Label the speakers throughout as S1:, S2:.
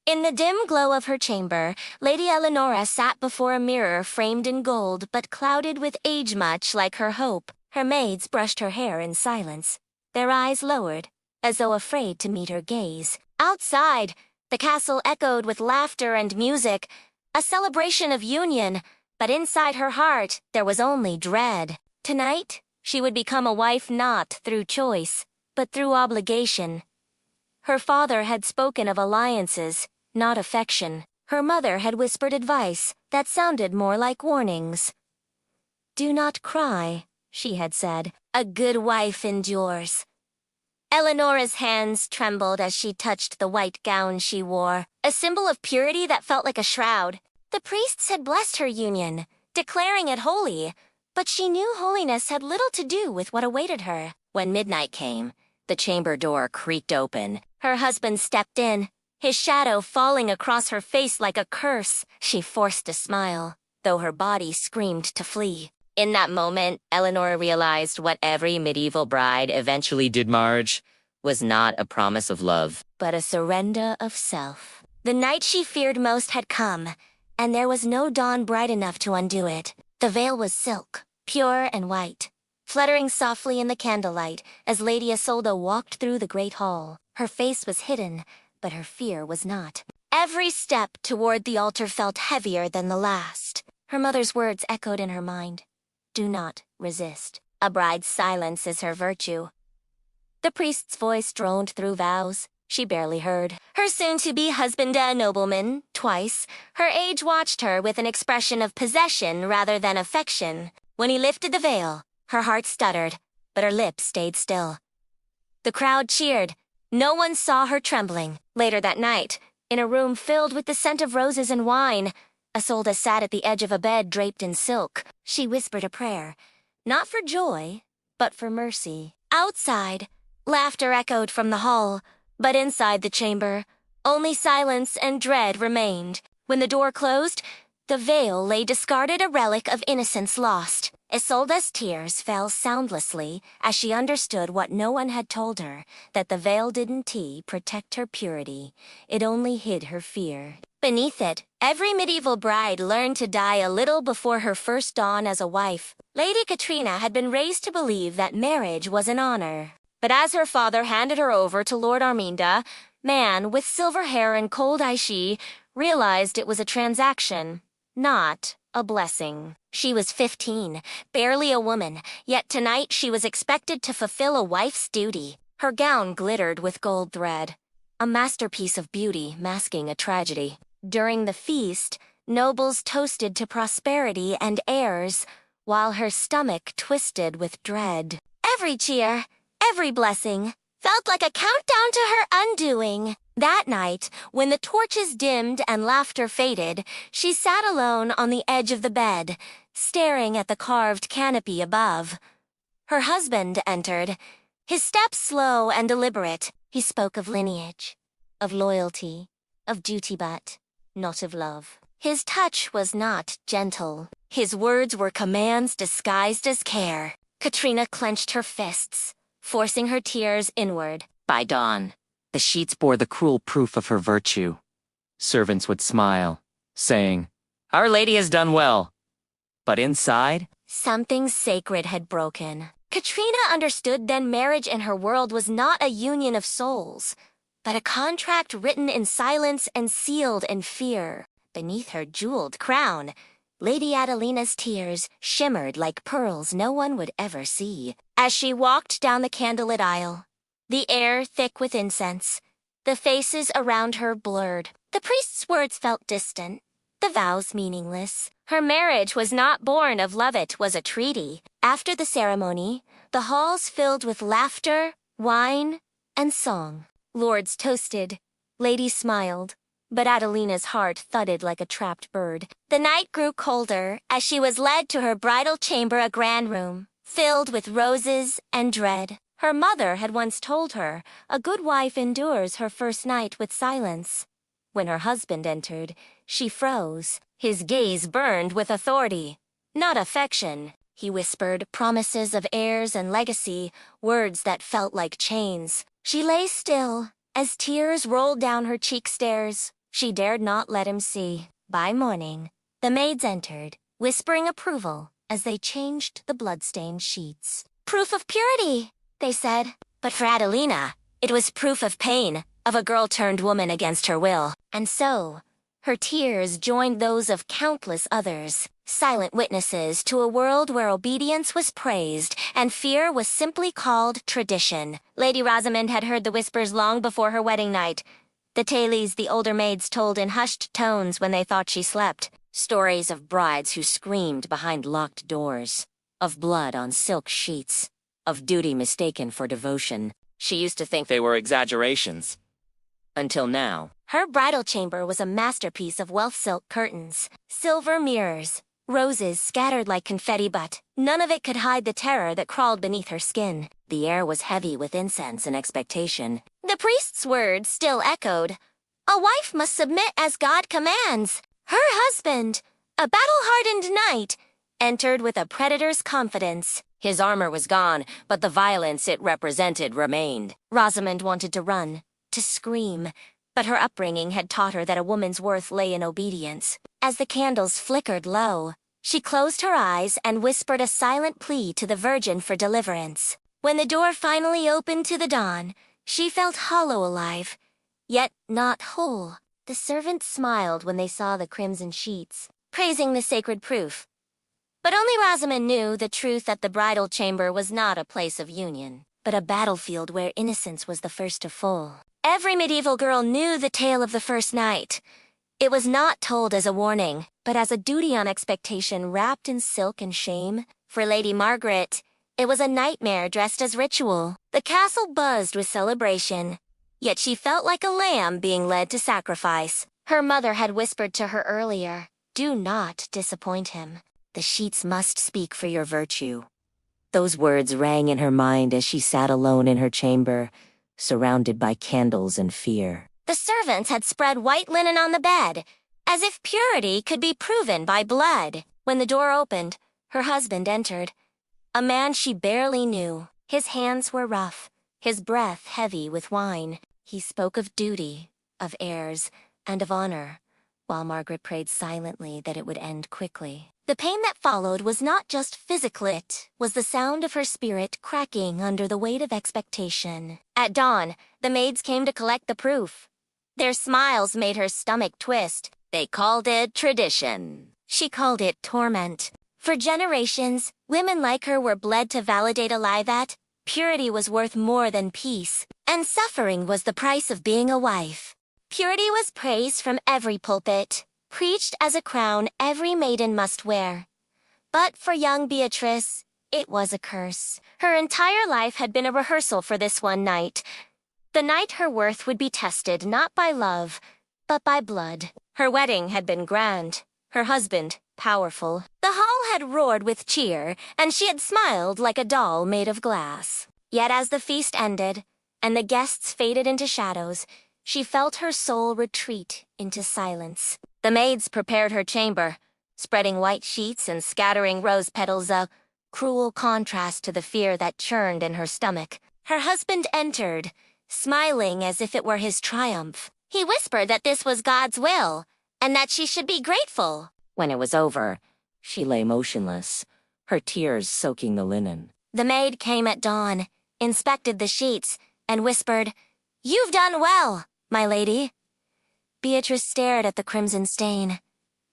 S1: In the dim glow of her chamber, Lady Eleonora sat before a mirror framed in gold but clouded with age much like her hope. Her maids brushed her hair in silence, their eyes lowered, as though afraid to meet her gaze. Outside, the castle echoed with laughter and music, a celebration of union, but inside her heart there was only dread. Tonight, she would become a wife not through choice, but through obligation. Her father had spoken of alliances, not affection. Her mother had whispered advice that sounded more like warnings. "Do not cry," she had said. "A good wife endures." Eleonora's hands trembled as she touched the white gown she wore, a symbol of purity that felt like a shroud. The priests had blessed her union, declaring it holy, but she knew holiness had little to do with what awaited her. When midnight came, the chamber door creaked open. Her husband stepped in, his shadow falling across her face like a curse. She forced a smile, though her body screamed to flee. In that moment, Eleanor realized what every medieval bride eventually did. Marriage was not a promise of love, but a surrender of self. The night she feared most had come, and there was no dawn bright enough to undo it. The veil was silk, pure and white, fluttering softly in the candlelight as Lady Isolde walked through the great hall. Her face was hidden, but her fear was not. Every step toward the altar felt heavier than the last. Her mother's words echoed in her mind. "Do not resist. A bride's silence is her virtue." The priest's voice droned through vows she barely heard. Her soon-to-be husband, a nobleman, twice, her age watched her with an expression of possession rather than affection. When he lifted the veil, her heart stuttered, but her lips stayed still. The crowd cheered. No one saw her trembling. Later that night, in a room filled with the scent of roses and wine, Isolde sat at the edge of a bed draped in silk. She whispered a prayer, not for joy, but for mercy. Outside, laughter echoed from the hall, but inside the chamber, only silence and dread remained. When the door closed, the veil lay discarded, a relic of innocence lost. Isolde's tears fell soundlessly as she understood what no one had told her, that the veil didn't protect her purity. It only hid her fear. Beneath it, every medieval bride learned to die a little before her first dawn as a wife. Lady Katrina had been raised to believe that marriage was an honor. But as her father handed her over to Lord Arminda, man with silver hair and cold eyes, she realized it was a transaction, not a blessing. She was 15, barely a woman, yet tonight she was expected to fulfill a wife's duty. Her gown glittered with gold thread, a masterpiece of beauty masking a tragedy. During the feast, nobles toasted to prosperity and heirs, while her stomach twisted with dread. Every cheer, every blessing, felt like a countdown to her undoing. That night, when the torches dimmed and laughter faded, she sat alone on the edge of the bed, staring at the carved canopy above. Her husband entered, his steps slow and deliberate. He spoke of lineage, of loyalty, of duty, but not of love. His touch was not gentle. His words were commands disguised as care. Katrina clenched her fists, forcing her tears inward. By dawn, the sheets bore the cruel proof of her virtue. Servants would smile, saying, "Our Lady has done well." But inside, something sacred had broken. Katrina understood then marriage in her world was not a union of souls, but a contract written in silence and sealed in fear. Beneath her jeweled crown, Lady Adelina's tears shimmered like pearls no one would ever see. As she walked down the candlelit aisle, the air thick with incense, the faces around her blurred. The priest's words felt distant, the vows meaningless. Her marriage was not born of love, it was a treaty. After the ceremony, the halls filled with laughter, wine, and song. Lords toasted, ladies smiled, but Adelina's heart thudded like a trapped bird. The night grew colder as she was led to her bridal chamber, a grand room, filled with roses and dread. Her mother had once told her, a good wife endures her first night with silence. When her husband entered, she froze. His gaze burned with authority, not affection. He whispered promises of heirs and legacy, words that felt like chains. She lay still, as tears rolled down her cheek stairs, She dared not let him see. By morning, the maids entered, whispering approval as they changed the blood-stained sheets. "Proof of purity," they said. But for Adelina, it was proof of pain, of a girl turned woman against her will. And so, her tears joined those of countless others, silent witnesses to a world where obedience was praised and fear was simply called tradition. Lady Rosamond had heard the whispers long before her wedding night. The tales the older maids told in hushed tones when they thought she slept. Stories of brides who screamed behind locked doors, of blood on silk sheets, of duty mistaken for devotion. She used to think they were exaggerations. Until now. Her bridal chamber was a masterpiece of wealth silk curtains, silver mirrors, roses scattered like confetti, but none of it could hide the terror that crawled beneath her skin. The air was heavy with incense and expectation. The priest's words still echoed. A wife must submit as God commands. Her husband, a battle-hardened knight, entered with a predator's confidence. His armor was gone, but the violence it represented remained. Rosamond wanted to run, to scream, but her upbringing had taught her that a woman's worth lay in obedience. As the candles flickered low, she closed her eyes and whispered a silent plea to the Virgin for deliverance. When the door finally opened to the dawn, she felt hollow alive, yet not whole. The servants smiled when they saw the crimson sheets, praising the sacred proof. But only Rosamond knew the truth that the bridal chamber was not a place of union, but a battlefield where innocence was the first to fall. Every medieval girl knew the tale of the first night. It was not told as a warning, but as a duty on expectation wrapped in silk and shame. For Lady Margaret, it was a nightmare dressed as ritual. The castle buzzed with celebration, yet she felt like a lamb being led to sacrifice. Her mother had whispered to her earlier, "Do not disappoint him. The sheets must speak for your virtue." Those words rang in her mind as she sat alone in her chamber, surrounded by candles and fear. The servants had spread white linen on the bed, as if purity could be proven by blood. When the door opened, her husband entered. A man she barely knew. His hands were rough, his breath heavy with wine. He spoke of duty, of heirs, and of honor, while Margaret prayed silently that it would end quickly. The pain that followed was not just physical, it was the sound of her spirit cracking under the weight of expectation. At dawn, the maids came to collect the proof. Their smiles made her stomach twist. They called it tradition. She called it torment. For generations, women like her were bled to validate a lie that purity was worth more than peace, and suffering was the price of being a wife. Purity was praised from every pulpit, preached as a crown every maiden must wear. But for young Beatrice, it was a curse. Her entire life had been a rehearsal for this one night. The night her worth would be tested not by love, but by blood. Her wedding had been grand, her husband powerful. The hall had roared with cheer, and she had smiled like a doll made of glass. Yet as the feast ended, and the guests faded into shadows, she felt her soul retreat into silence. The maids prepared her chamber, spreading white sheets and scattering rose petals, a cruel contrast to the fear that churned in her stomach. Her husband entered, smiling as if it were his triumph. He whispered that this was God's will, and that she should be grateful. When it was over, she lay motionless, her tears soaking the linen. The maid came at dawn, inspected the sheets, and whispered, "You've done well, my lady." Beatrice stared at the crimson stain.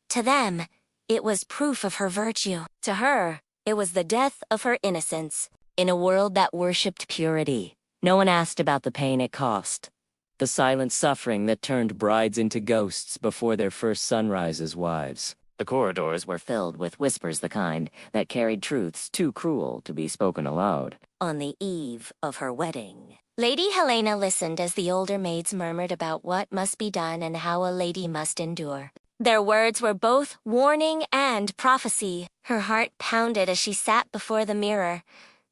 S1: To them, it was proof of her virtue. To her, it was the death of her innocence. In a world that worshipped purity, no one asked about the pain it cost. The silent suffering that turned brides into ghosts before their first sunrise as wives. The corridors were filled with whispers the kind that carried truths too cruel to be spoken aloud. On the eve of her wedding, Lady Helena listened as the older maids murmured about what must be done and how a lady must endure. Their words were both warning and prophecy. Her heart pounded as she sat before the mirror,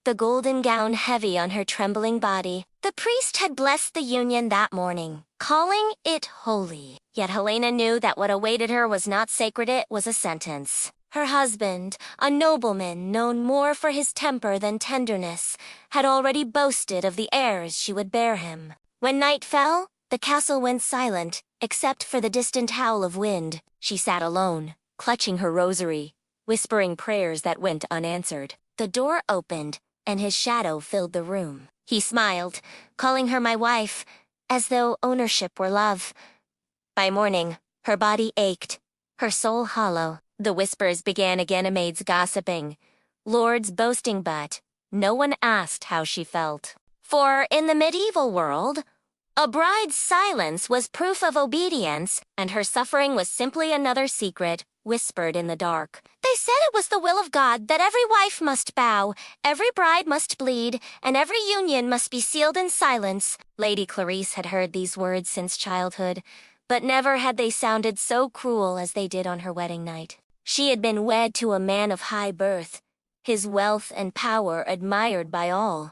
S1: the golden gown heavy on her trembling body. The priest had blessed the union that morning, calling it holy. Yet Helena knew that what awaited her was not sacred, it was a sentence. Her husband, a nobleman known more for his temper than tenderness, had already boasted of the heirs she would bear him. When night fell, the castle went silent, Except for the distant howl of wind, she sat alone, clutching her rosary, whispering prayers that went unanswered. The door opened, and his shadow filled the room. He smiled, calling her my wife, as though ownership were love. By morning, her body ached, her soul hollow. The whispers began again, a maid's gossiping, lords boasting, but no one asked how she felt. For in the medieval world, a bride's silence was proof of obedience, and her suffering was simply another secret, whispered in the dark. They said it was the will of God that every wife must bow, every bride must bleed, and every union must be sealed in silence. Lady Clarice had heard these words since childhood, but never had they sounded so cruel as they did on her wedding night. She had been wed to a man of high birth, his wealth and power admired by all.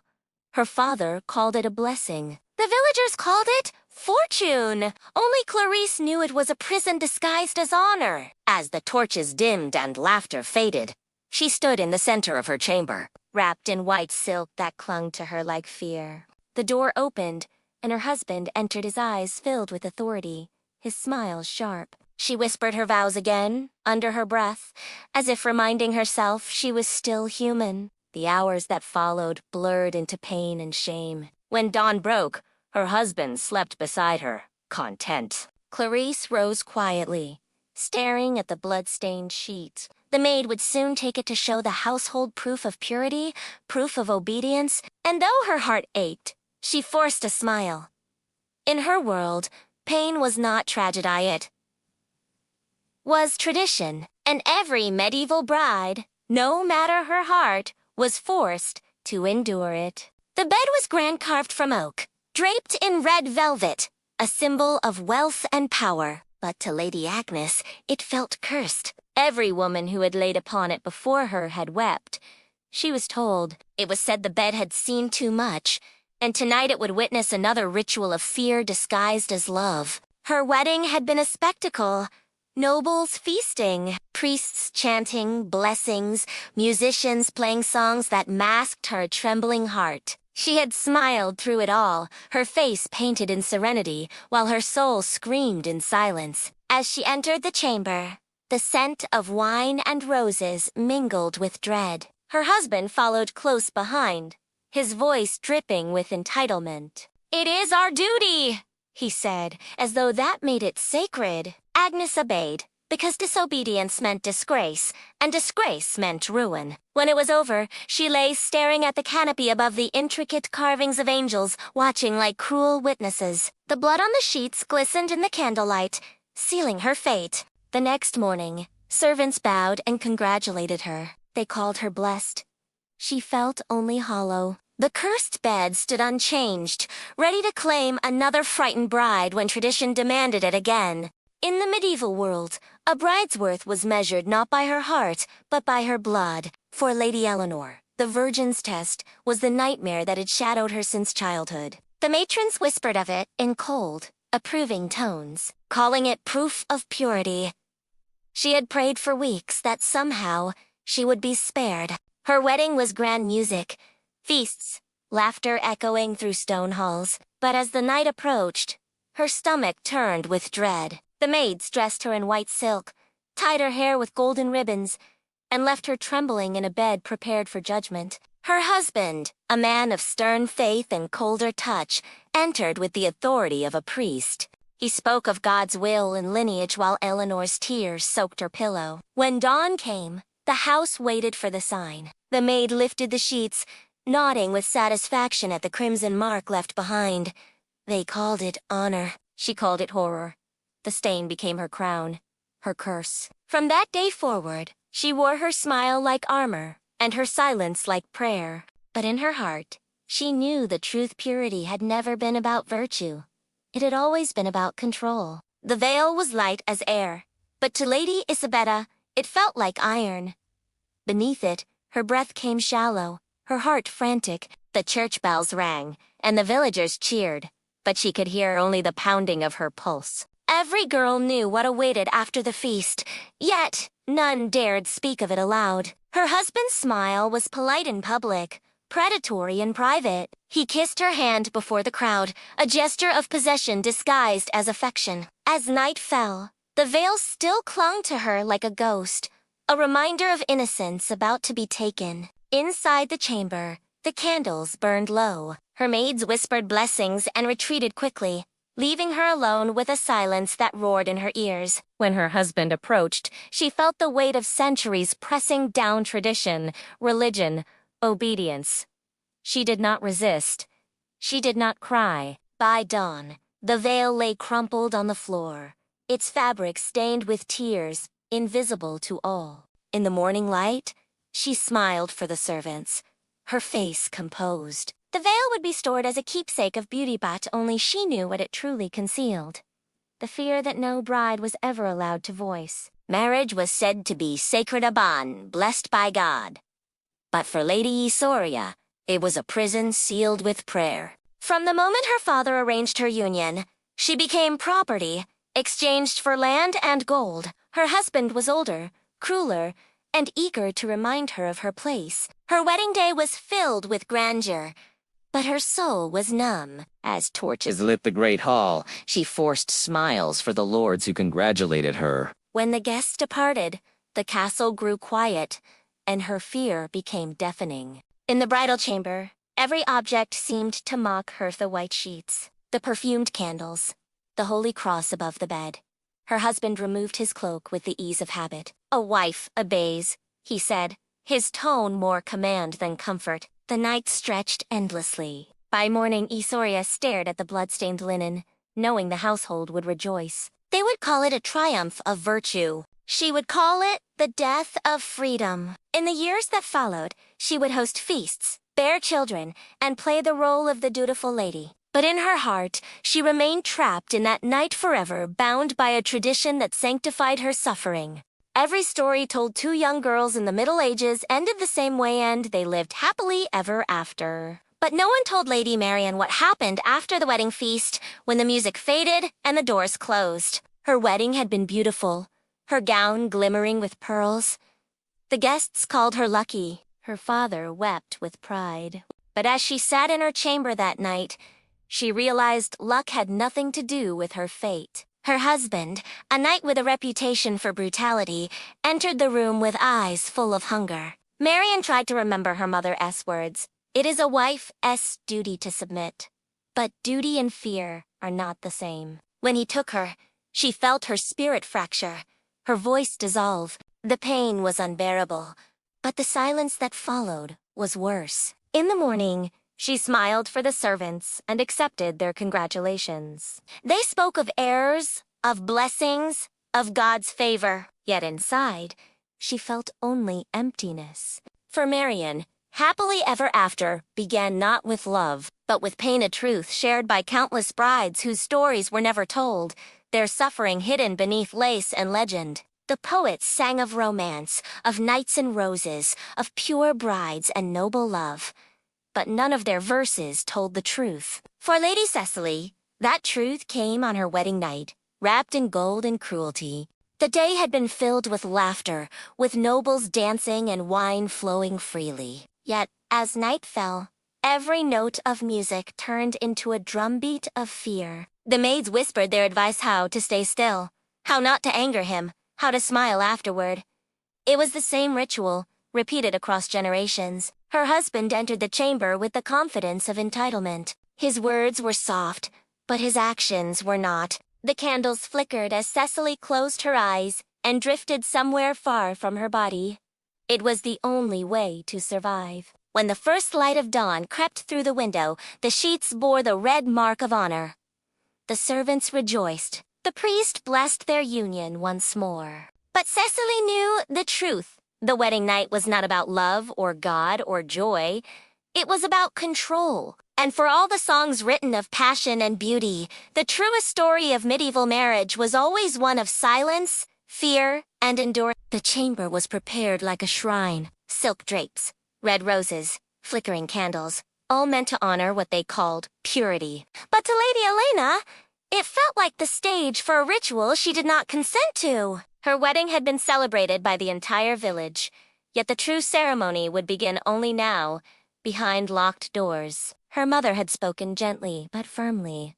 S1: Her father called it a blessing. The villagers called it fortune. Only Clarice knew it was a prison disguised as honor. As the torches dimmed and laughter faded, she stood in the center of her chamber, wrapped in white silk that clung to her like fear. The door opened, and her husband entered, his eyes filled with authority, his smile sharp. She whispered her vows again, under her breath, as if reminding herself she was still human. The hours that followed blurred into pain and shame. When dawn broke, her husband slept beside her, content. Clarice rose quietly, staring at the blood-stained sheet. The maid would soon take it to show the household proof of purity, proof of obedience, and though her heart ached, she forced a smile. In her world, pain was not tragedy, it was tradition, and every medieval bride, no matter her heart, was forced to endure it. The bed was grand, carved from oak, draped in red velvet, a symbol of wealth and power. But to Lady Agnes, it felt cursed. Every woman who had laid upon it before her had wept. She was told, it was said, the bed had seen too much, and tonight it would witness another ritual of fear disguised as love. Her wedding had been a spectacle. Nobles feasting, priests chanting blessings, musicians playing songs that masked her trembling heart. She had smiled through it all, her face painted in serenity, while her soul screamed in silence. As she entered the chamber, the scent of wine and roses mingled with dread. Her husband followed close behind, his voice dripping with entitlement. "It is our duty," he said, as though that made it sacred. Agnes obeyed, because disobedience meant disgrace, and disgrace meant ruin. When it was over, she lay staring at the canopy above the intricate carvings of angels, watching like cruel witnesses. The blood on the sheets glistened in the candlelight, sealing her fate. The next morning, servants bowed and congratulated her. They called her blessed. She felt only hollow. The cursed bed stood unchanged, ready to claim another frightened bride when tradition demanded it again. In the medieval world, a bride's worth was measured not by her heart, but by her blood. For Lady Eleanor, the virgin's test was the nightmare that had shadowed her since childhood. The matrons whispered of it in cold, approving tones, calling it proof of purity. She had prayed for weeks that somehow she would be spared. Her wedding was grand music, feasts, laughter echoing through stone halls. But as the night approached, her stomach turned with dread. The maids dressed her in white silk, tied her hair with golden ribbons, and left her trembling in a bed prepared for judgment. Her husband, a man of stern faith and colder touch, entered with the authority of a priest. He spoke of God's will and lineage while Eleanor's tears soaked her pillow. When dawn came, the house waited for the sign. The maid lifted the sheets, nodding with satisfaction at the crimson mark left behind. They called it honor. She called it horror. The stain became her crown, her curse. From that day forward, she wore her smile like armor, and her silence like prayer. But in her heart, she knew the truth purity had never been about virtue. It had always been about control. The veil was light as air, but to Lady Isabella, it felt like iron. Beneath it, her breath came shallow, her heart frantic. The church bells rang, and the villagers cheered, but she could hear only the pounding of her pulse. Every girl knew what awaited after the feast, yet none dared speak of it aloud. Her husband's smile was polite in public, predatory in private. He kissed her hand before the crowd, a gesture of possession disguised as affection. As night fell, the veil still clung to her like a ghost, a reminder of innocence about to be taken. Inside the chamber, the candles burned low. Her maids whispered blessings and retreated quickly, leaving her alone with a silence that roared in her ears. When her husband approached, she felt the weight of centuries pressing down tradition, religion, obedience. She did not resist. She did not cry. By dawn, the veil lay crumpled on the floor, its fabric stained with tears, invisible to all. In the morning light, she smiled for the servants, her face composed. The veil would be stored as a keepsake of beauty, but only she knew what it truly concealed. The fear that no bride was ever allowed to voice. Marriage was said to be sacred a bond, blessed by God. But for Lady Isoria, it was a prison sealed with prayer. From the moment her father arranged her union, she became property, exchanged for land and gold. Her husband was older, crueler, and eager to remind her of her place. Her wedding day was filled with grandeur, but her soul was numb. As torches lit the great hall, she forced smiles for the lords who congratulated her. When the guests departed, the castle grew quiet, and her fear became deafening. In the bridal chamber, every object seemed to mock her. The white sheets, the perfumed candles, the holy cross above the bed. Her husband removed his cloak with the ease of habit. "A wife obeys," he said, his tone more command than comfort. The night stretched endlessly. By morning, Isoria stared at the blood-stained linen, knowing the household would rejoice. They would call it a triumph of virtue. She would call it the death of freedom. In the years that followed, she would host feasts, bear children, and play the role of the dutiful lady. But in her heart, she remained trapped in that night forever, bound by a tradition that sanctified her suffering. Every story told two young girls in the Middle Ages ended the same way, and they lived happily ever after. But no one told Lady Marian what happened after the wedding feast, when the music faded and the doors closed. Her wedding had been beautiful, her gown glimmering with pearls. The guests called her lucky. Her father wept with pride. But as she sat in her chamber that night, she realized luck had nothing to do with her fate. Her husband, a knight with a reputation for brutality, entered the room with eyes full of hunger. Marian tried to remember her mother's words. "It is a wife's duty to submit." But duty and fear are not the same. When he took her, she felt her spirit fracture, her voice dissolve. The pain was unbearable, but the silence that followed was worse. In the morning, she smiled for the servants and accepted their congratulations. They spoke of heirs, of blessings, of God's favor. Yet inside, she felt only emptiness. For Marian, happily ever after began not with love, but with pain, a truth shared by countless brides whose stories were never told, their suffering hidden beneath lace and legend. The poets sang of romance, of knights and roses, of pure brides and noble love. But none of their verses told the truth. For Lady Cecily, that truth came on her wedding night, wrapped in gold and cruelty. The day had been filled with laughter, with nobles dancing and wine flowing freely. Yet, as night fell, every note of music turned into a drumbeat of fear. The maids whispered their advice: how to stay still, how not to anger him, how to smile afterward. It was the same ritual, repeated across generations. Her husband entered the chamber with the confidence of entitlement. His words were soft, but his actions were not. The candles flickered as Cecily closed her eyes and drifted somewhere far from her body. It was the only way to survive. When the first light of dawn crept through the window, the sheets bore the red mark of honor. The servants rejoiced. The priest blessed their union once more. But Cecily knew the truth. The wedding night was not about love or God or joy. It was about control. And for all the songs written of passion and beauty, the truest story of medieval marriage was always one of silence, fear, and endurance. The chamber was prepared like a shrine. Silk drapes, red roses, flickering candles, all meant to honor what they called purity. But to Lady Elena, it felt like the stage for a ritual she did not consent to. Her wedding had been celebrated by the entire village, yet the true ceremony would begin only now, behind locked doors. Her mother had spoken gently but firmly.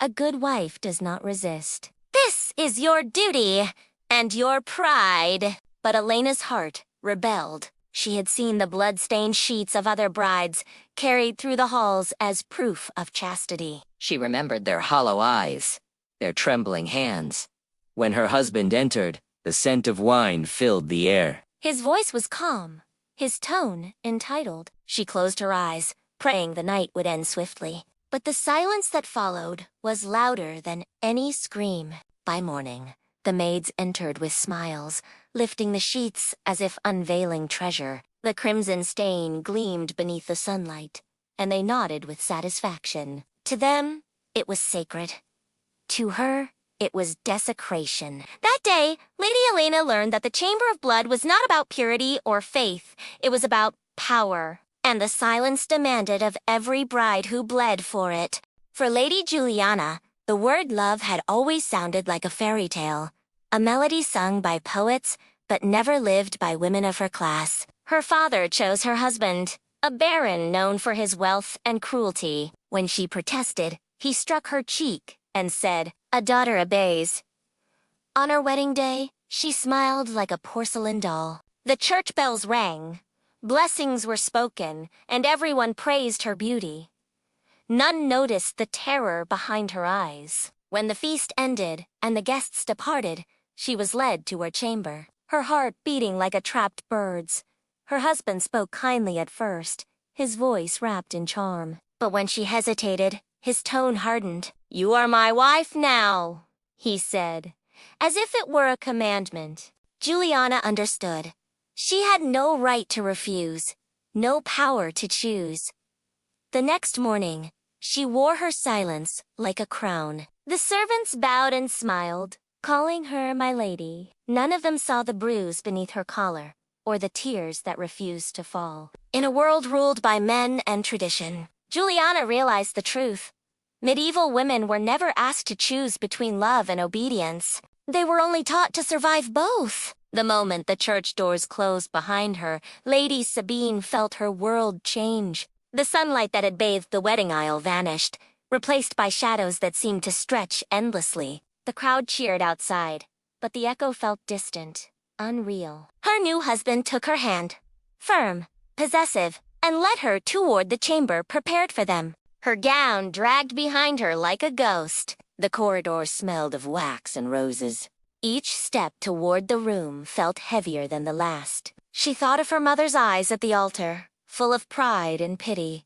S1: A good wife does not resist. This is your duty and your pride. But Elena's heart rebelled. She had seen the blood-stained sheets of other brides carried through the halls as proof of chastity. She remembered their hollow eyes, their trembling hands. When her husband entered, the scent of wine filled the air. His voice was calm, his tone entitled. She closed her eyes, praying the night would end swiftly. But the silence that followed was louder than any scream. By morning, the maids entered with smiles, lifting the sheets as if unveiling treasure. The crimson stain gleamed beneath the sunlight, and they nodded with satisfaction. To them, it was sacred. To her, it was desecration. That day, Lady Elena learned that the Chamber of Blood was not about purity or faith. It was about power. And the silence demanded of every bride who bled for it. For Lady Juliana, the word love had always sounded like a fairy tale, a melody sung by poets, but never lived by women of her class. Her father chose her husband, a baron known for his wealth and cruelty. When she protested, he struck her cheek and said, "A daughter obeys." On her wedding day, she smiled like a porcelain doll. The church bells rang. Blessings were spoken, and everyone praised her beauty. None noticed the terror behind her eyes. When the feast ended and the guests departed, she was led to her chamber, her heart beating like a trapped bird's. Her husband spoke kindly at first, his voice wrapped in charm. But when she hesitated, his tone hardened. "You are my wife now," he said, as if it were a commandment. Juliana understood. She had no right to refuse, no power to choose. The next morning, she wore her silence like a crown. The servants bowed and smiled, calling her my lady. None of them saw the bruise beneath her collar, or the tears that refused to fall. In a world ruled by men and tradition, Juliana realized the truth. Medieval women were never asked to choose between love and obedience. They were only taught to survive both. The moment the church doors closed behind her, Lady Sabine felt her world change. The sunlight that had bathed the wedding aisle vanished, replaced by shadows that seemed to stretch endlessly. The crowd cheered outside, but the echo felt distant, unreal. Her new husband took her hand, firm, possessive, and led her toward the chamber prepared for them. Her gown dragged behind her like a ghost. The corridor smelled of wax and roses. Each step toward the room felt heavier than the last. She thought of her mother's eyes at the altar, full of pride and pity.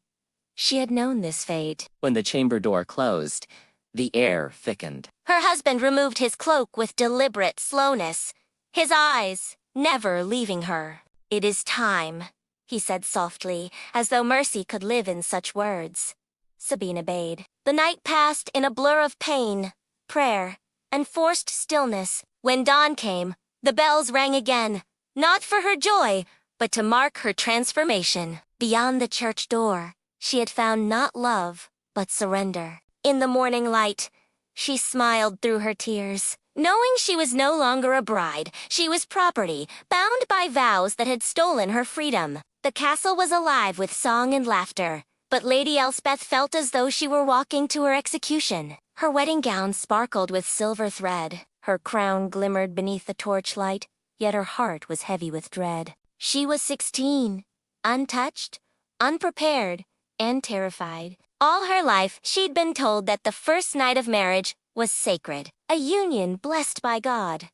S1: She had known this fate. When the chamber door closed, the air thickened. Her husband removed his cloak with deliberate slowness, his eyes never leaving her. "It is time," he said softly, as though mercy could live in such words. Sabine obeyed. The night passed in a blur of pain, prayer, and forced stillness. When dawn came, the bells rang again, not for her joy, but to mark her transformation. Beyond the church door, she had found not love, but surrender. In the morning light, she smiled through her tears. Knowing she was no longer a bride, she was property, bound by vows that had stolen her freedom. The castle was alive with song and laughter, but Lady Elspeth felt as though she were walking to her execution. Her wedding gown sparkled with silver thread. Her crown glimmered beneath the torchlight, yet her heart was heavy with dread. She was 16, untouched, unprepared, and terrified. All her life, she'd been told that the first night of marriage was sacred, a union blessed by God.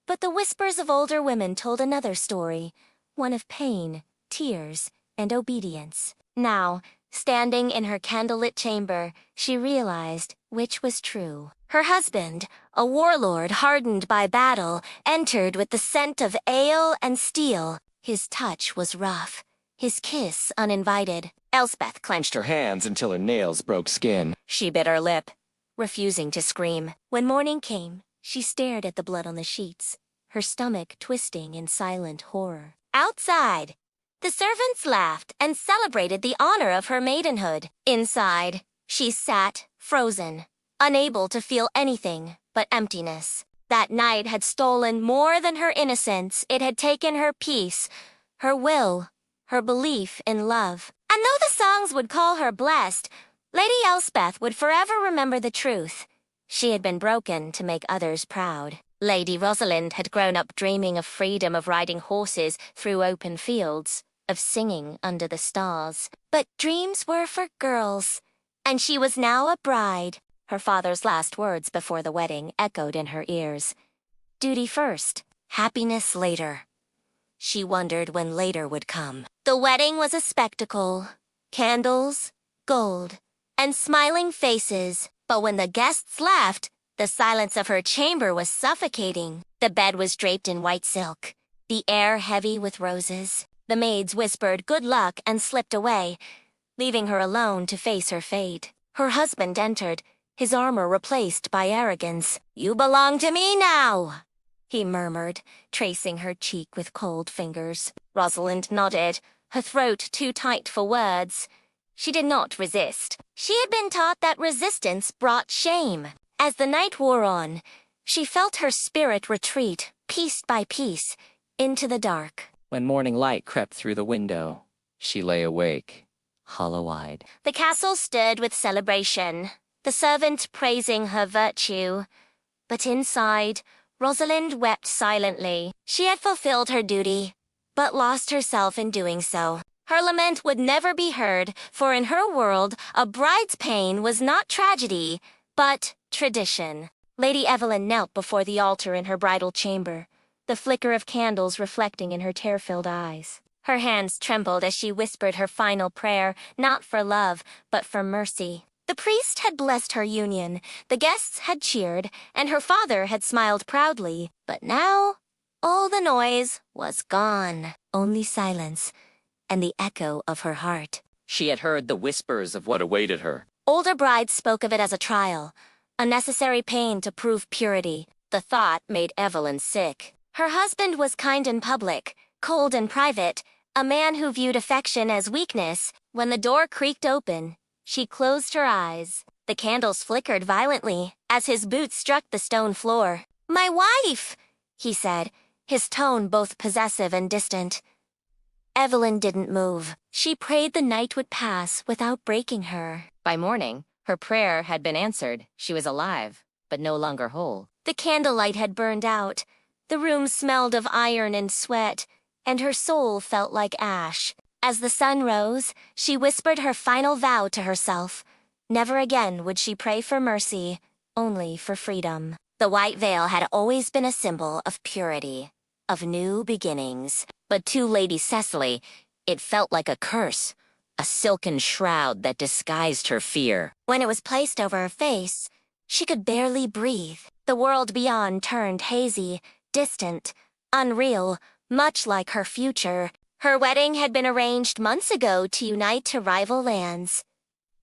S1: But the whispers of older women told another story, one of pain, tears, and obedience. Now, standing in her candlelit chamber, she realized which was true. Her husband, a warlord hardened by battle, entered with the scent of ale and steel. His touch was rough, his kiss uninvited. Elspeth clenched her hands until her nails broke skin. She bit her lip, refusing to scream. When morning came, she stared at the blood on the sheets, her stomach twisting in silent horror. Outside, the servants laughed and celebrated the honor of her maidenhood. Inside, she sat, frozen, unable to feel anything but emptiness. That night had stolen more than her innocence. It had taken her peace, her will, her belief in love. And though the songs would call her blessed, Lady Elspeth would forever remember the truth. She had been broken to make others proud. Lady Rosalind had grown up dreaming of freedom, of riding horses through open fields, of singing under the stars. But dreams were for girls, and she was now a bride. Her father's last words before the wedding echoed in her ears. Duty first, happiness later. She wondered when later would come. The wedding was a spectacle. Candles, gold, and smiling faces. But when the guests left, the silence of her chamber was suffocating. The bed was draped in white silk, the air heavy with roses. The maids whispered good luck and slipped away, leaving her alone to face her fate. Her husband entered, his armor replaced by arrogance. "You belong to me now," he murmured, tracing her cheek with cold fingers. Rosalind nodded, her throat too tight for words. She did not resist. She had been taught that resistance brought shame. As the night wore on, she felt her spirit retreat, piece by piece, into the dark.
S2: When morning light crept through the window, she lay awake, hollow-eyed.
S1: The castle stood with celebration, the servant praising her virtue. But inside, Rosalind wept silently. She had fulfilled her duty, but lost herself in doing so. Her lament would never be heard, for in her world, a bride's pain was not tragedy, but tradition. Lady Evelyn knelt before the altar in her bridal chamber, the flicker of candles reflecting in her tear-filled eyes. Her hands trembled as she whispered her final prayer, not for love, but for mercy. The priest had blessed her union, the guests had cheered, and her father had smiled proudly. But now, all the noise was gone. Only silence, and the echo of her heart.
S2: She had heard the whispers of what awaited her.
S1: Older brides spoke of it as a trial, a necessary pain to prove purity. The thought made Evelyn sick. Her husband was kind in public, cold in private, a man who viewed affection as weakness. When the door creaked open, she closed her eyes. The candles flickered violently as his boots struck the stone floor. "My wife," he said, his tone both possessive and distant. Evelyn didn't move. She prayed the night would pass without breaking her.
S3: By morning, her prayer had been answered. She was alive, but no longer whole.
S1: The candlelight had burned out. The room smelled of iron and sweat, and her soul felt like ash. As the sun rose, she whispered her final vow to herself. Never again would she pray for mercy, only for freedom. The white veil had always been a symbol of purity, of new beginnings. But to Lady Cecily, it felt like a curse, a silken shroud that disguised her fear. When it was placed over her face, she could barely breathe. The world beyond turned hazy, distant, unreal, much like her future. Her wedding had been arranged months ago to unite rival lands.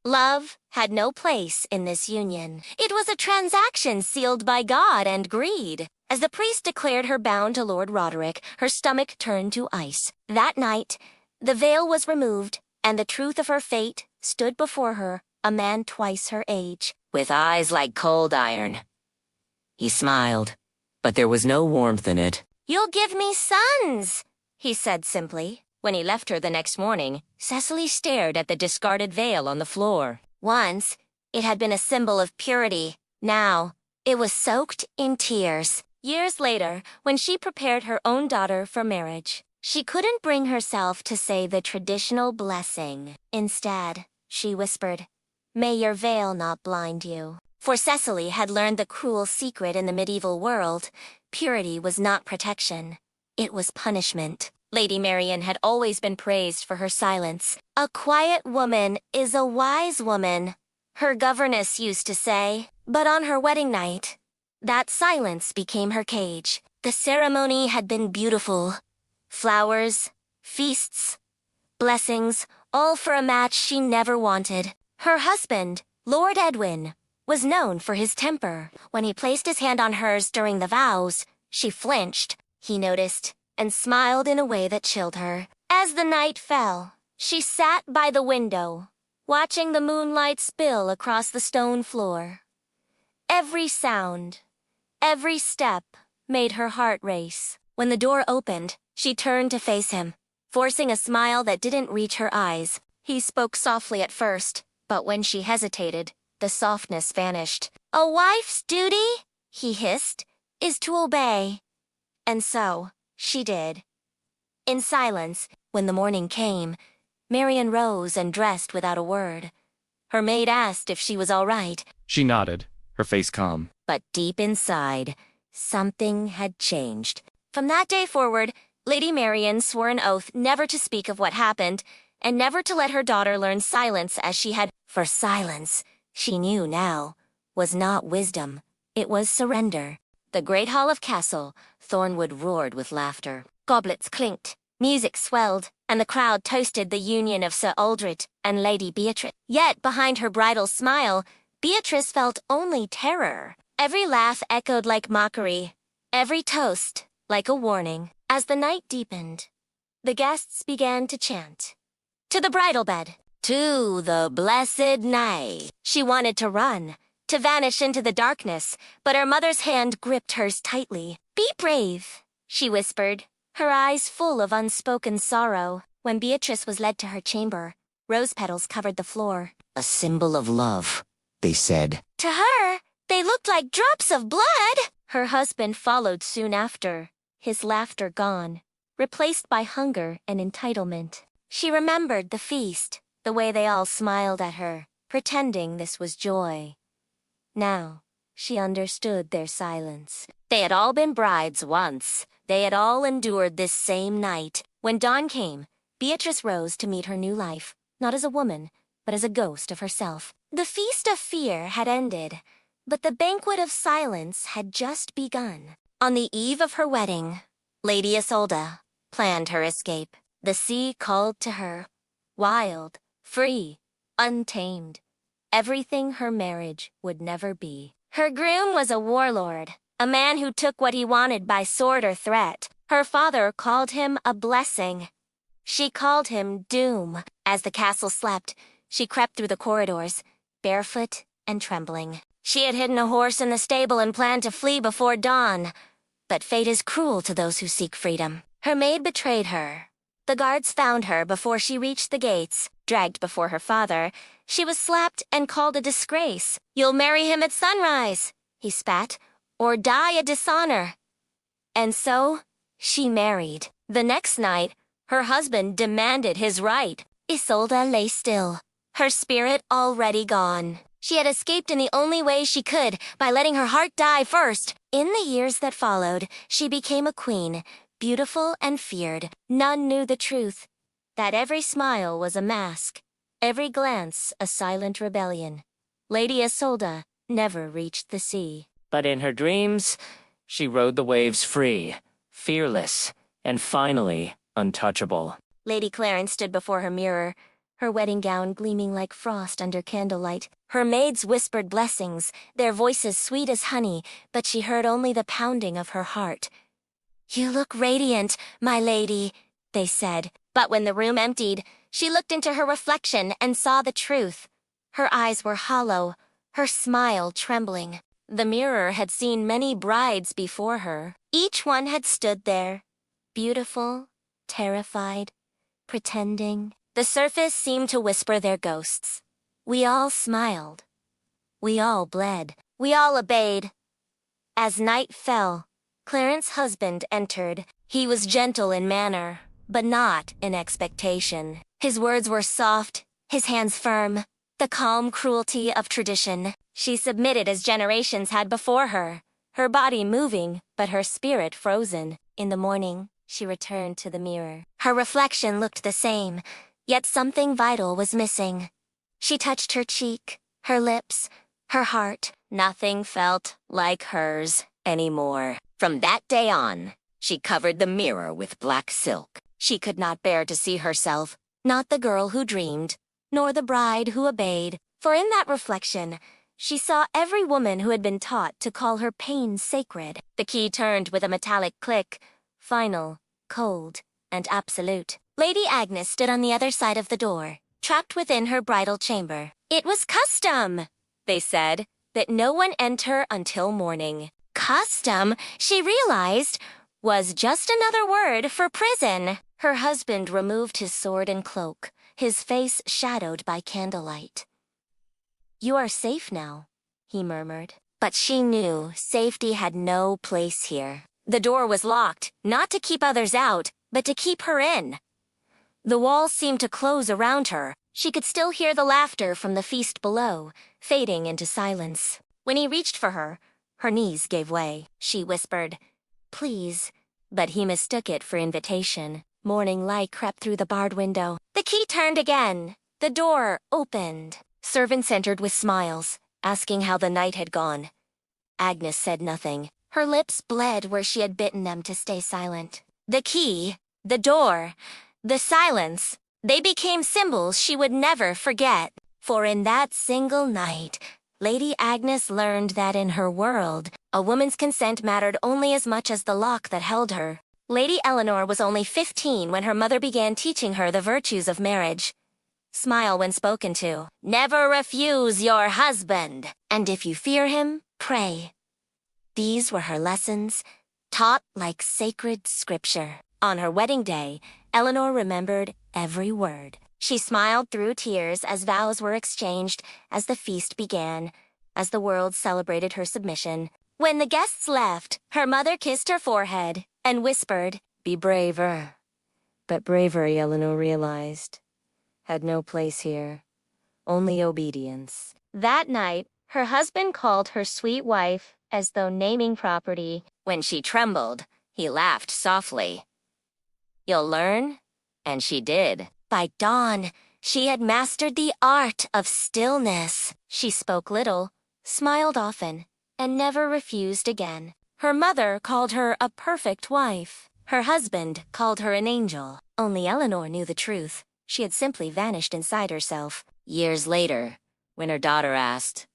S1: Love had no place in this union. It was a transaction sealed by God and greed. As the priest declared her bound to Lord Roderick, her stomach turned to ice. That night, the veil was removed, and the truth of her fate stood before her, a man twice her age,
S3: With eyes like cold iron. He smiled, but there was no warmth in it.
S1: "You'll give me sons," he said simply.
S3: When he left her the next morning, Cecily stared at the discarded veil on the floor.
S1: Once, it had been a symbol of purity. Now, it was soaked in tears. Years later, when she prepared her own daughter for marriage, she couldn't bring herself to say the traditional blessing. Instead, she whispered, "May your veil not blind you." For Cecily had learned the cruel secret in the medieval world. Purity was not protection. It was punishment. Lady Marian had always been praised for her silence. "A quiet woman is a wise woman," her governess used to say. But on her wedding night, that silence became her cage. The ceremony had been beautiful. Flowers, feasts, blessings, all for a match she never wanted. Her husband, Lord Edwin, was known for his temper. When he placed his hand on hers during the vows, she flinched, he noticed, and smiled in a way that chilled her. As the night fell, she sat by the window, watching the moonlight spill across the stone floor. Every sound, every step made her heart race. When the door opened, she turned to face him, forcing a smile that didn't reach her eyes. He spoke softly at first, but when she hesitated, the softness vanished. "A wife's duty," he hissed, "is to obey." And so, she did. In silence, when the morning came, Marian rose and dressed without a word. Her maid asked if she was all right.
S2: She nodded, her face calm.
S1: But deep inside, something had changed. From that day forward, Lady Marian swore an oath never to speak of what happened, and never to let her daughter learn silence as she had. For silence, she knew now, was not wisdom. It was surrender. The great hall of Castle, Thornwood roared with laughter. Goblets clinked, music swelled, and the crowd toasted the union of Sir Aldred and Lady Beatrice. Yet behind her bridal smile, Beatrice felt only terror. Every laugh echoed like mockery, every toast like a warning. As the night deepened, the guests began to chant. To the bridal bed, to the blessed night. She wanted to run, to vanish into the darkness, but her mother's hand gripped hers tightly. "Be brave," she whispered, her eyes full of unspoken sorrow. When Beatrice was led to her chamber, rose petals covered the floor.
S3: A symbol of love, they said.
S1: To her, they looked like drops of blood. Her husband followed soon after, his laughter gone, replaced by hunger and entitlement. She remembered the feast, the way they all smiled at her, pretending this was joy. Now, she understood their silence. They had all been brides once. They had all endured this same night. When dawn came, Beatrice rose to meet her new life, not as a woman, but as a ghost of herself. The feast of fear had ended, but the banquet of silence had just begun. On the eve of her wedding, Lady Isolde planned her escape. The sea called to her, wild, free, untamed. Everything her marriage would never be. Her groom was a warlord, a man who took what he wanted by sword or threat. Her father called him a blessing. She called him doom. As the castle slept, she crept through the corridors, barefoot and trembling. She had hidden a horse in the stable and planned to flee before dawn. But fate is cruel to those who seek freedom. Her maid betrayed her. The guards found her before she reached the gates. Dragged before her father, she was slapped and called a disgrace. "You'll marry him at sunrise," he spat, "or die a dishonor." And so, she married. The next night, her husband demanded his right. Isolde lay still, her spirit already gone. She had escaped in the only way she could, by letting her heart die first. In the years that followed, she became a queen, beautiful and feared. None knew the truth, that every smile was a mask, every glance a silent rebellion. Lady Isolde never reached the sea.
S2: But in her dreams, she rode the waves free, fearless, and finally untouchable.
S1: Lady Clarence stood before her mirror, her wedding gown gleaming like frost under candlelight. Her maids whispered blessings, their voices sweet as honey, but she heard only the pounding of her heart. "You look radiant, my lady," they said. But when the room emptied, she looked into her reflection and saw the truth. Her eyes were hollow, her smile trembling. The mirror had seen many brides before her. Each one had stood there, beautiful, terrified, pretending. The surface seemed to whisper their ghosts. We all smiled. We all bled. We all obeyed. As night fell, Clarence's husband entered. He was gentle in manner, but not in expectation. His words were soft, his hands firm, the calm cruelty of tradition. She submitted as generations had before her, her body moving, but her spirit frozen. In the morning, she returned to the mirror. Her reflection looked the same, yet something vital was missing. She touched her cheek, her lips, her heart. Nothing felt like hers anymore. From that day on, she covered the mirror with black silk. She could not bear to see herself, not the girl who dreamed, nor the bride who obeyed. For in that reflection, she saw every woman who had been taught to call her pain sacred. The key turned with a metallic click, final, cold, and absolute. Lady Agnes stood on the other side of the door, trapped within her bridal chamber. It was custom, they said, that no one enter until morning. Custom, she realized, was just another word for prison. Her husband removed his sword and cloak, his face shadowed by candlelight. "You are safe now," he murmured. But she knew safety had no place here. The door was locked, not to keep others out, but to keep her in. The walls seemed to close around her. She could still hear the laughter from the feast below, fading into silence. When he reached for her, her knees gave way. She whispered, "Please," but he mistook it for invitation. Morning light crept through the barred window. The key turned again. The door opened. Servants entered with smiles, asking how the night had gone. Agnes said nothing. Her lips bled where she had bitten them to stay silent. The key, the door, the silence, they became symbols she would never forget. For in that single night, Lady Agnes learned that in her world, a woman's consent mattered only as much as the lock that held her. Lady Eleanor was only 15 when her mother began teaching her the virtues of marriage. Smile when spoken to. Never refuse your husband. And if you fear him, pray. These were her lessons, taught like sacred scripture. On her wedding day, Eleanor remembered every word. She smiled through tears as vows were exchanged, as the feast began, as the world celebrated her submission. When the guests left, her mother kissed her forehead and whispered, "Be braver." But bravery, Eleanor realized, had no place here. Only obedience. That night, her husband called her sweet wife as though naming property. When she trembled, he laughed softly. "You'll learn?" And she did. By dawn, she had mastered the art of stillness. She spoke little, smiled often, and never refused again. Her mother called her a perfect wife. Her husband called her an angel. Only Eleanor knew the truth. She had simply vanished inside herself. Years later, when her daughter asked,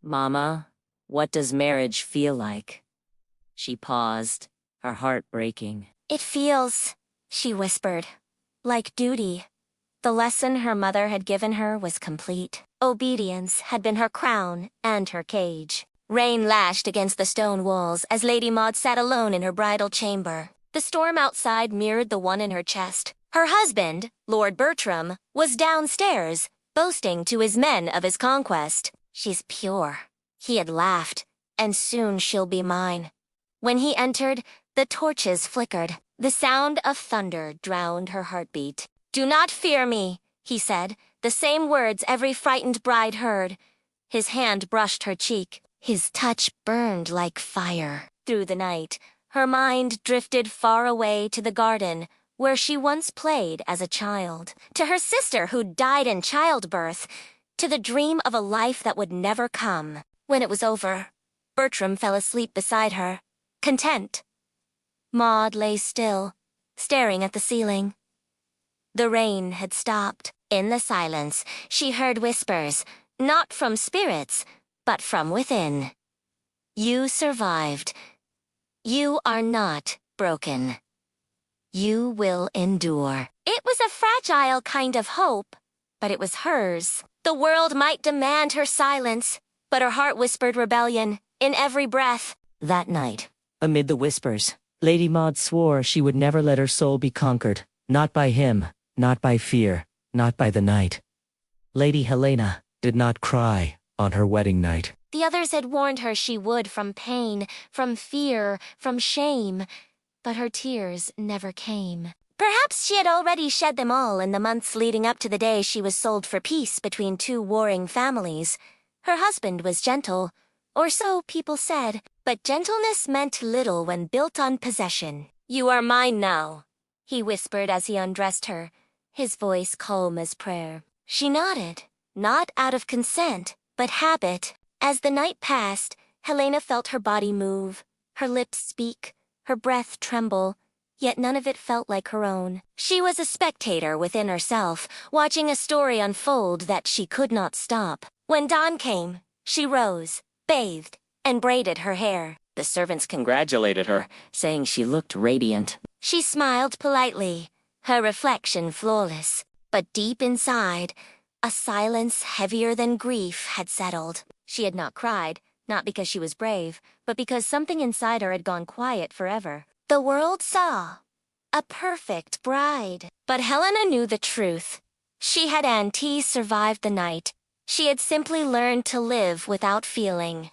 S1: "Mama, what does marriage feel like?" She paused, her heart breaking. "It feels," she whispered, "like duty." The lesson her mother had given her was complete. Obedience had been her crown and her cage. Rain lashed against the stone walls as Lady Maud sat alone in her bridal chamber. The storm outside mirrored the one in her chest. Her husband, Lord Bertram, was downstairs, boasting to his men of his conquest. "She's pure," he had laughed, "and soon she'll be mine." When he entered, the torches flickered. The sound of thunder drowned her heartbeat. "Do not fear me," he said, the same words every frightened bride heard. His hand brushed her cheek. His touch burned like fire. Through the night, her mind drifted far away to the garden where she once played as a child, to her sister who died in childbirth, to the dream of a life that would never come. When it was over, Bertram fell asleep beside her, content. Maud lay still, staring at the ceiling. The rain had stopped. In the silence, she heard whispers, not from spirits, but from within. You survived. You are not broken. You will endure. It was a fragile kind of hope, but it was hers. The world might demand her silence, but her heart whispered rebellion in every breath. That night,
S2: Amid the whispers, Lady Maud swore she would never let her soul be conquered, not by him, not by fear, not by the night. Lady Helena did not cry on her wedding night.
S1: the others had warned her she would from pain, from fear, from shame, but her tears never came. Perhaps she had already shed them all in the months leading up to the day she was sold for peace between two warring families. Her husband was gentle, or so people said, but gentleness meant little when built on possession. "You are mine now," he whispered as he undressed her, his voice calm as prayer. She nodded, not out of consent, but habit. As the night passed, Helena felt her body move, her lips speak, her breath tremble, yet none of it felt like her own. She was a spectator within herself, watching a story unfold that she could not stop. When dawn came, she rose, bathed, and braided her hair. The servants congratulated her, saying she looked radiant. She smiled politely, her reflection flawless. But deep inside, a silence heavier than grief had settled. She had not cried, not because she was brave, but because something inside her had gone quiet forever. The world saw a perfect bride. But Helena knew the truth. She had survived the night, She had simply learned to live without feeling.